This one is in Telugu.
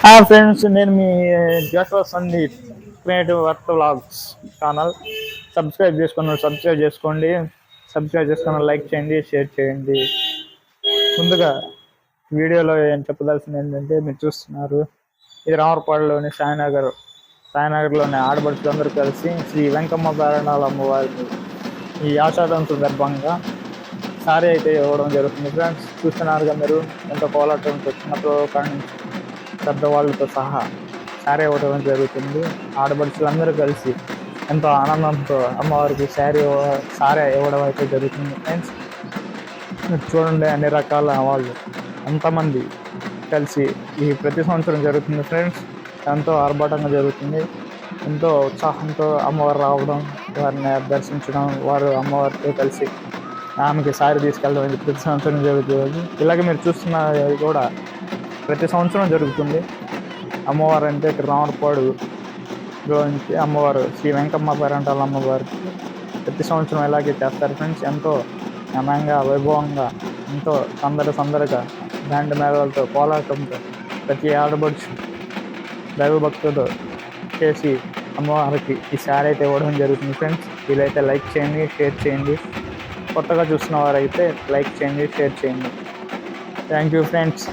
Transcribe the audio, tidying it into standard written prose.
ఫ్రెండ్స్, నేను మీ Joshua Sandeep creative work vlogs channel. Subscribe చేసుకొని లైక్ చేయండి, షేర్ చేయండి. ముందుగా వీడియోలో ఏం చెప్పదలసింది ఏంటంటే, మీరు చూస్తున్నారు ఇది రామరపాడులోని సాయినగర్లోని ఆడపడుచులందరూ కలిసి శ్రీ వెంకమ్మ పేరంటాల అమ్మవారిని ఈ ఆషాఢం సందర్భంగా సారీ అయితే ఇవ్వడం జరుగుతుంది. ఫ్రెండ్స్, చూస్తున్నారుగా మీరు ఎంతో కోలాటంతో చిన్నపిల్లల కాడి నుంచి పెద్దవాళ్ళతో సహా శారీ ఇవ్వడం జరుగుతుంది. ఆడపడుచులందరూ కలిసి ఎంతో ఆనందంతో అమ్మవారికి సారీ ఇవ్వడం అయితే జరుగుతుంది. ఫ్రెండ్స్, మీరు చూడండి, అన్ని రకాల వాళ్ళు ఎంతమంది కలిసి ఈ ప్రతి సంవత్సరం జరుగుతుంది. ఫ్రెండ్స్, ఎంతో ఆర్భాటంగా జరుగుతుంది. ఎంతో ఉత్సాహంతో అమ్మవారు రావడం, వారిని దర్శించడం, వారు అమ్మవారితో కలిసి ఆమెకి సారీ తీసుకెళ్ళడం ఇది ప్రతి సంవత్సరం జరుగుతుంది. ఇలాగే మీరు చూస్తున్నది కూడా ప్రతి సంవత్సరం జరుగుతుంది. అమ్మవారు అంటే ఇక్కడ రామరపాడులోంచి అమ్మవారు శ్రీ వెంకమ్మ పేరంటాల అమ్మవారికి ప్రతి సంవత్సరం ఇలాగే చేస్తారు. ఫ్రెండ్స్, ఎంతో ఘనంగా వైభవంగా ఎంతో సందడిగా బ్యాండ్ మేళాలతో కోలాటంతో ప్రతి ఆడబడుచు దైవభక్తులతో చేసి అమ్మవారికి ఈ శారీ అయితే ఇవ్వడం జరుగుతుంది. ఫ్రెండ్స్, వీలైతే లైక్ చేయండి, షేర్ చేయండి. కొత్తగా చూస్తున్న వారైతే లైక్ చేయండి, షేర్ చేయండి. Thank you friends.